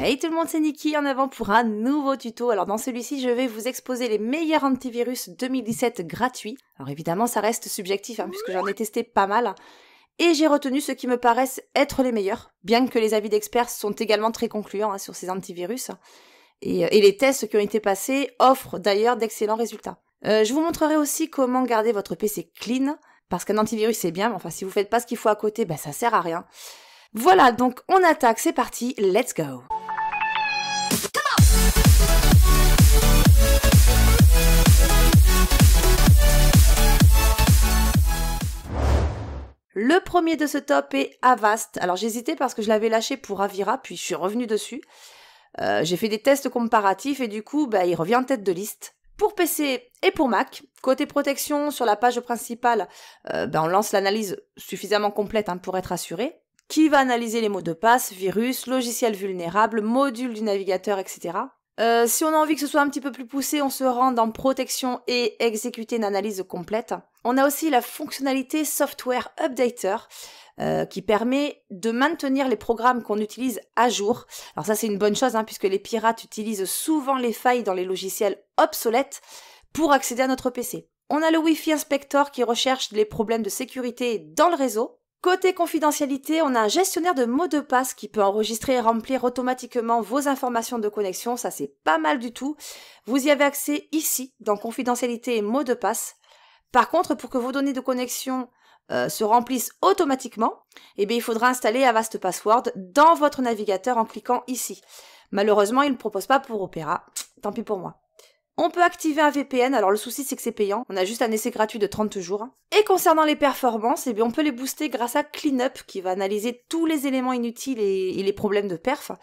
Hey tout le monde, c'est Niki en avant pour un nouveau tuto. Alors dans celui-ci, je vais vous exposer les meilleurs antivirus 2017 gratuits. Alors évidemment, ça reste subjectif puisque j'en ai testé pas mal. Et j'ai retenu ceux qui me paraissent être les meilleurs, bien que les avis d'experts sont également très concluants sur ces antivirus. Et les tests qui ont été passés offrent d'ailleurs d'excellents résultats. Je vous montrerai aussi comment garder votre PC clean, parce qu'un antivirus c'est bien, mais enfin si vous faites pas ce qu'il faut à côté, ça sert à rien. Voilà, donc on attaque, c'est parti, let's go! Le premier de ce top est Avast. Alors j'hésitais parce que je l'avais lâché pour Avira, puis je suis revenue dessus. J'ai fait des tests comparatifs et du coup, il revient en tête de liste. Pour PC et pour Mac, côté protection, sur la page principale, on lance l'analyse suffisamment complète pour être assuré, qui va analyser les mots de passe, virus, logiciels vulnérables, modules du navigateur, etc. Si on a envie que ce soit un petit peu plus poussé, on se rend dans protection et exécuter une analyse complète. On a aussi la fonctionnalité Software Updater qui permet de maintenir les programmes qu'on utilise à jour. Alors ça c'est une bonne chose puisque les pirates utilisent souvent les failles dans les logiciels obsolètes pour accéder à notre PC. On a le Wi-Fi Inspector qui recherche les problèmes de sécurité dans le réseau. Côté confidentialité, on a un gestionnaire de mots de passe qui peut enregistrer et remplir automatiquement vos informations de connexion, ça c'est pas mal du tout. Vous y avez accès ici, dans confidentialité et mots de passe. Par contre, pour que vos données de connexion se remplissent automatiquement, il faudra installer Avast Password dans votre navigateur en cliquant ici. Malheureusement, il ne le propose pas pour Opera, tant pis pour moi. On peut activer un VPN, alors le souci c'est que c'est payant, on a juste un essai gratuit de 30 jours. Et concernant les performances, on peut les booster grâce à Cleanup qui va analyser tous les éléments inutiles et les problèmes de perf.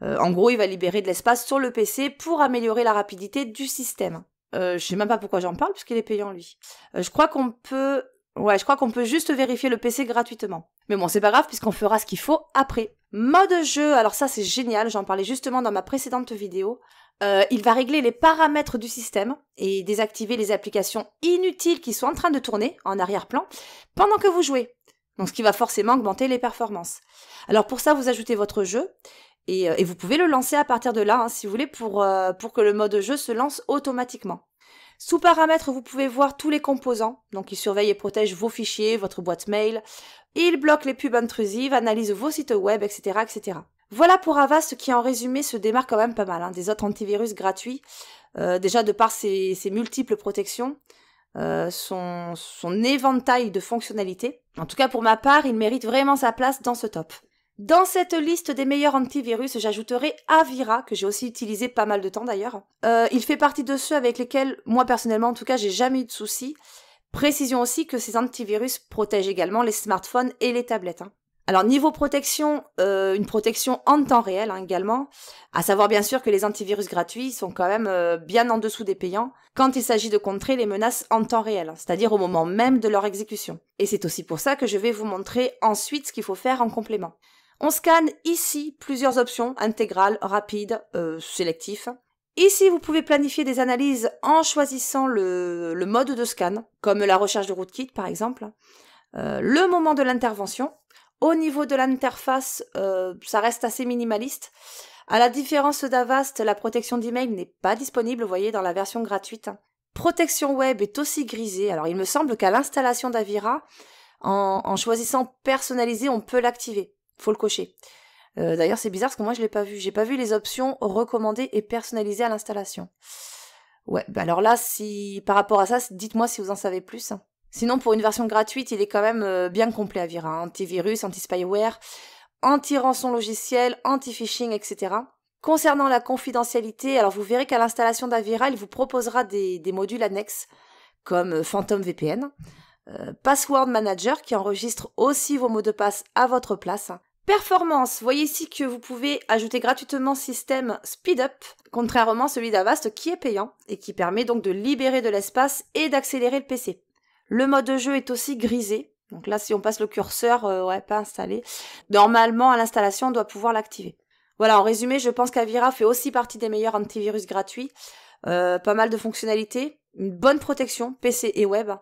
En gros, il va libérer de l'espace sur le PC pour améliorer la rapidité du système. Je sais même pas pourquoi j'en parle puisqu'il est payant lui. Je crois qu'on peut juste vérifier le PC gratuitement. Mais bon, c'est pas grave puisqu'on fera ce qu'il faut après. Mode jeu, alors ça c'est génial, j'en parlais justement dans ma précédente vidéo. Il va régler les paramètres du système et désactiver les applications inutiles qui sont en train de tourner en arrière-plan pendant que vous jouez. Donc ce qui va forcément augmenter les performances. Alors pour ça, vous ajoutez votre jeu et vous pouvez le lancer à partir de là, si vous voulez, pour que le mode jeu se lance automatiquement. Sous paramètres, vous pouvez voir tous les composants. Donc il surveille et protège vos fichiers, votre boîte mail. Il bloque les pubs intrusives, analyse vos sites web, etc., etc. Voilà pour Avast qui en résumé se démarque quand même pas mal des autres antivirus gratuits. Déjà de par ses multiples protections, son éventail de fonctionnalités. En tout cas pour ma part, il mérite vraiment sa place dans ce top. Dans cette liste des meilleurs antivirus, j'ajouterai Avira, que j'ai aussi utilisé pas mal de temps d'ailleurs. Il fait partie de ceux avec lesquels, moi personnellement en tout cas, j'ai jamais eu de soucis. Précision aussi que ces antivirus protègent également les smartphones et les tablettes. Alors niveau protection, une protection en temps réel également, à savoir bien sûr que les antivirus gratuits sont quand même bien en dessous des payants quand il s'agit de contrer les menaces en temps réel, c'est-à-dire au moment même de leur exécution. Et c'est aussi pour ça que je vais vous montrer ensuite ce qu'il faut faire en complément. On scanne ici plusieurs options, intégrales, rapides, sélectif. Ici, vous pouvez planifier des analyses en choisissant le mode de scan, comme la recherche de rootkit par exemple, le moment de l'intervention. Au niveau de l'interface, ça reste assez minimaliste. À la différence d'Avast, la protection d'email n'est pas disponible, vous voyez, dans la version gratuite. Protection web est aussi grisée. Alors, il me semble qu'à l'installation d'Avira, en choisissant personnaliser, on peut l'activer. Faut le cocher. D'ailleurs, c'est bizarre parce que moi, je l'ai pas vu. J'ai pas vu les options recommandées et personnalisées à l'installation. Ouais, alors là, par rapport à ça, dites-moi si vous en savez plus. Sinon, pour une version gratuite, il est quand même bien complet Avira. Antivirus, anti-spyware, anti-rançon logiciel, anti-phishing, etc. Concernant la confidentialité, alors vous verrez qu'à l'installation d'Avira, il vous proposera des modules annexes comme Phantom VPN, Password Manager qui enregistre aussi vos mots de passe à votre place. Performance, voyez ici que vous pouvez ajouter gratuitement système SpeedUp, contrairement à celui d'Avast qui est payant et qui permet donc de libérer de l'espace et d'accélérer le PC. Le mode de jeu est aussi grisé, donc là si on passe le curseur, pas installé. Normalement à l'installation on doit pouvoir l'activer. Voilà, en résumé, je pense qu'Avira fait aussi partie des meilleurs antivirus gratuits, pas mal de fonctionnalités, une bonne protection PC et web,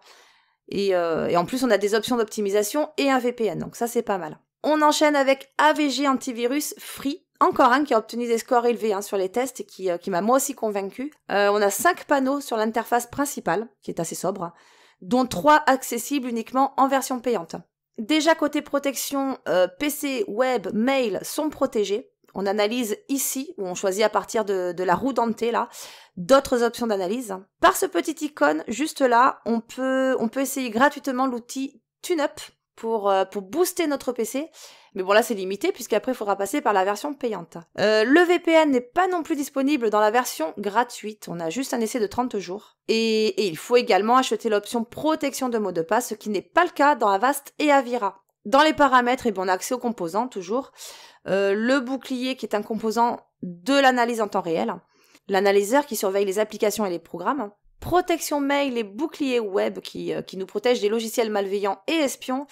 et en plus on a des options d'optimisation et un VPN, donc ça c'est pas mal. On enchaîne avec AVG Antivirus Free. encore un qui a obtenu des scores élevés hein, sur les tests et qui m'a moi aussi convaincu. On a 5 panneaux sur l'interface principale, qui est assez sobre, dont 3 accessibles uniquement en version payante. Déjà côté protection, PC, web, mail sont protégés. On analyse ici, où on choisit à partir de la roue dentée, là, d'autres options d'analyse. Par ce petit icône, juste là, on peut essayer gratuitement l'outil TuneUp pour booster notre PC. Mais bon, là, c'est limité, puisqu'après, il faudra passer par la version payante. Le VPN n'est pas non plus disponible dans la version gratuite. On a juste un essai de 30 jours. Et il faut également acheter l'option protection de mot de passe, ce qui n'est pas le cas dans Avast et Avira. Dans les paramètres, on a accès aux composants, toujours. Le bouclier, qui est un composant de l'analyse en temps réel. L'analyseur, qui surveille les applications et les programmes. Protection mail et bouclier web, qui nous protège des logiciels malveillants et espions.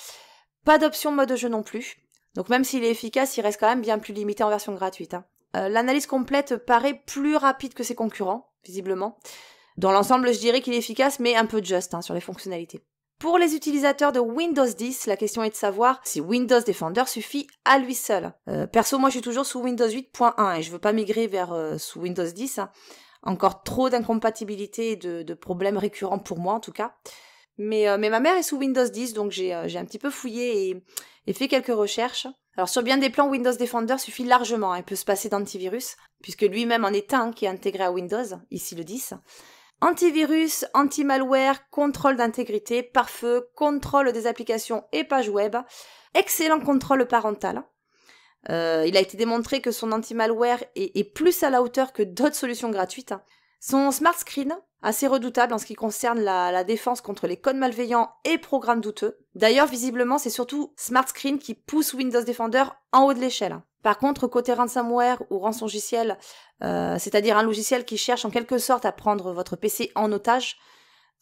Pas d'option mode jeu non plus. Donc même s'il est efficace, il reste quand même bien plus limité en version gratuite. L'analyse complète paraît plus rapide que ses concurrents, visiblement. Dans l'ensemble, je dirais qu'il est efficace, mais un peu juste sur les fonctionnalités. Pour les utilisateurs de Windows 10, la question est de savoir si Windows Defender suffit à lui seul. Perso, moi je suis toujours sous Windows 8.1 et je veux pas migrer vers sous Windows 10. Encore trop d'incompatibilités et de problèmes récurrents pour moi en tout cas. Mais ma mère est sous Windows 10, donc j'ai un petit peu fouillé et fait quelques recherches. Alors sur bien des plans, Windows Defender suffit largement, il peut se passer d'antivirus, puisque lui-même en est un qui est intégré à Windows, ici le 10. Antivirus, anti-malware, contrôle d'intégrité, pare-feu, contrôle des applications et pages web, excellent contrôle parental. Il a été démontré que son anti-malware est plus à la hauteur que d'autres solutions gratuites. Son smart screen, assez redoutable en ce qui concerne la défense contre les codes malveillants et programmes douteux. D'ailleurs, visiblement, c'est surtout Smart Screen qui pousse Windows Defender en haut de l'échelle. Par contre, côté ransomware ou rançongiciel, c'est-à-dire un logiciel qui cherche en quelque sorte à prendre votre PC en otage,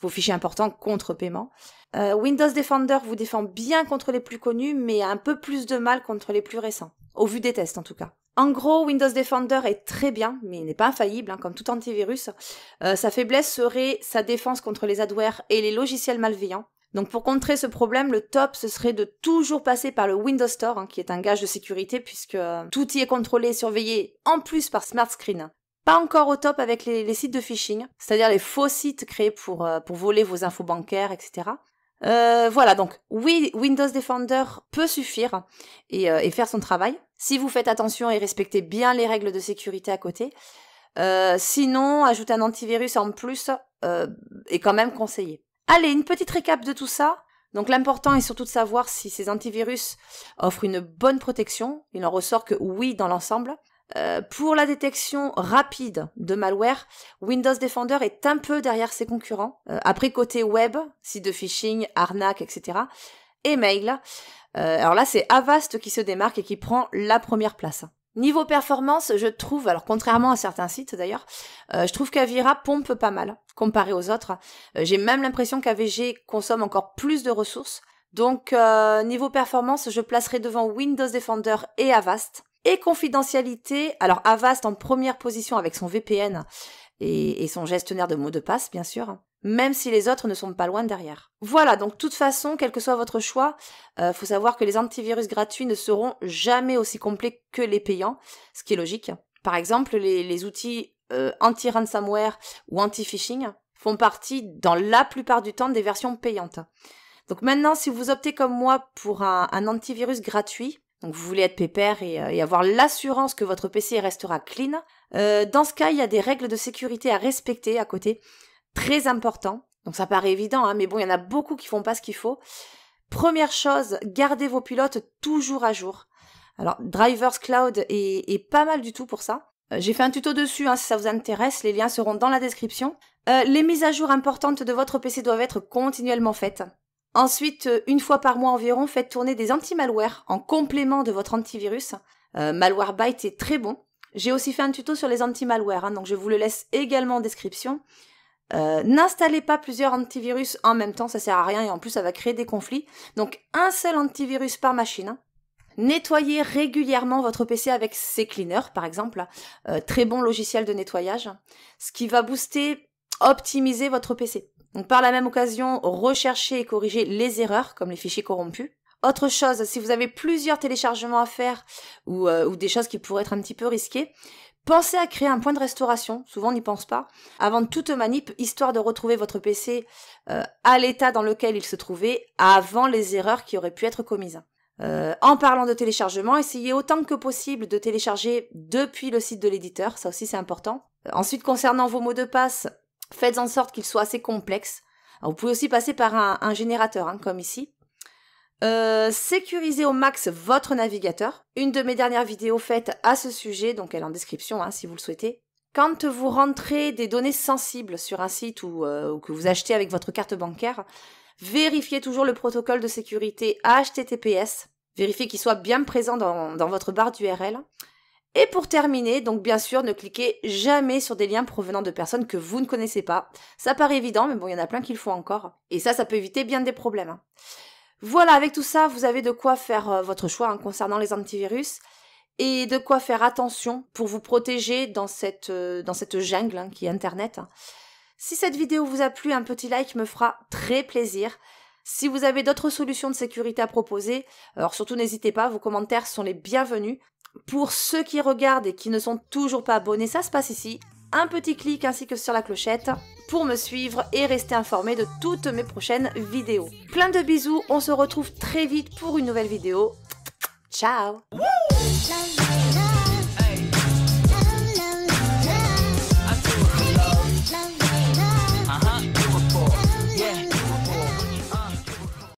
vos fichiers importants contre paiement, Windows Defender vous défend bien contre les plus connus, mais a un peu plus de mal contre les plus récents, au vu des tests en tout cas. En gros, Windows Defender est très bien, mais il n'est pas infaillible, comme tout antivirus. Sa faiblesse serait sa défense contre les adwares et les logiciels malveillants. Donc pour contrer ce problème, le top, ce serait de toujours passer par le Windows Store, qui est un gage de sécurité puisque tout y est contrôlé et surveillé, en plus par Smart Screen. Pas encore au top avec les sites de phishing, c'est-à-dire les faux sites créés pour voler vos infos bancaires, etc. Voilà, donc oui, Windows Defender peut suffire et faire son travail, si vous faites attention et respectez bien les règles de sécurité à côté. Sinon, ajouter un antivirus en plus est quand même conseillé. Allez, une petite récap de tout ça. Donc l'important est surtout de savoir si ces antivirus offrent une bonne protection. Il en ressort que oui dans l'ensemble. Pour la détection rapide de malware, Windows Defender est un peu derrière ses concurrents. Après, côté web, sites de phishing, arnaque, etc. et mail, alors là, c'est Avast qui se démarque et qui prend la première place. Niveau performance, je trouve, alors contrairement à certains sites d'ailleurs, je trouve qu'Avira pompe pas mal, comparé aux autres. J'ai même l'impression qu'AVG consomme encore plus de ressources. Donc, niveau performance, je placerai devant Windows Defender et Avast. Et confidentialité, alors Avast en première position avec son VPN et son gestionnaire de mots de passe, bien sûr, même si les autres ne sont pas loin derrière. Voilà, donc de toute façon, quel que soit votre choix, faut savoir que les antivirus gratuits ne seront jamais aussi complets que les payants, ce qui est logique. Par exemple, les outils anti-ransomware ou anti-phishing font partie, dans la plupart du temps, des versions payantes. Donc maintenant, si vous optez comme moi pour un antivirus gratuit, donc vous voulez être pépère et avoir l'assurance que votre PC restera clean, dans ce cas, il y a des règles de sécurité à respecter à côté, très important. Donc ça paraît évident, mais bon, il y en a beaucoup qui font pas ce qu'il faut. Première chose, gardez vos pilotes toujours à jour. Alors, Drivers Cloud est pas mal du tout pour ça. J'ai fait un tuto dessus, si ça vous intéresse, les liens seront dans la description. Les mises à jour importantes de votre PC doivent être continuellement faites. Ensuite, une fois par mois environ, faites tourner des anti-malware en complément de votre antivirus. Malwarebytes est très bon. J'ai aussi fait un tuto sur les anti-malware, donc je vous le laisse également en description. N'installez pas plusieurs antivirus en même temps, ça sert à rien et en plus ça va créer des conflits. Donc un seul antivirus par machine. Nettoyez régulièrement votre PC avec CCleaner par exemple, très bon logiciel de nettoyage, ce qui va optimiser votre PC. Donc par la même occasion, recherchez et corrigez les erreurs comme les fichiers corrompus. Autre chose, si vous avez plusieurs téléchargements à faire ou des choses qui pourraient être un petit peu risquées, pensez à créer un point de restauration, souvent on n'y pense pas, avant toute manip, histoire de retrouver votre PC à l'état dans lequel il se trouvait avant les erreurs qui auraient pu être commises. En parlant de téléchargement, essayez autant que possible de télécharger depuis le site de l'éditeur, ça aussi c'est important. Ensuite, concernant vos mots de passe, faites en sorte qu'ils soient assez complexes. Alors, vous pouvez aussi passer par un générateur, hein, comme ici. Sécurisez au max votre navigateur. Une de mes dernières vidéos faites à ce sujet, donc elle est en description hein, si vous le souhaitez. Quand vous rentrez des données sensibles sur un site ou que vous achetez avec votre carte bancaire, vérifiez toujours le protocole de sécurité HTTPS. Vérifiez qu'il soit bien présent dans votre barre d'URL. Et pour terminer, donc bien sûr, ne cliquez jamais sur des liens provenant de personnes que vous ne connaissez pas. Ça paraît évident, mais bon, il y en a plein qui le font encore. Et ça peut éviter bien des problèmes. Hein. Voilà, avec tout ça, vous avez de quoi faire votre choix hein, concernant les antivirus et de quoi faire attention pour vous protéger dans cette jungle hein, qui est Internet. Si cette vidéo vous a plu, un petit like me fera très plaisir. Si vous avez d'autres solutions de sécurité à proposer, alors surtout n'hésitez pas, vos commentaires sont les bienvenus. Pour ceux qui regardent et qui ne sont toujours pas abonnés, ça se passe ici. Un petit clic ainsi que sur la clochette pour me suivre et rester informé de toutes mes prochaines vidéos. Plein de bisous, on se retrouve très vite pour une nouvelle vidéo. Ciao!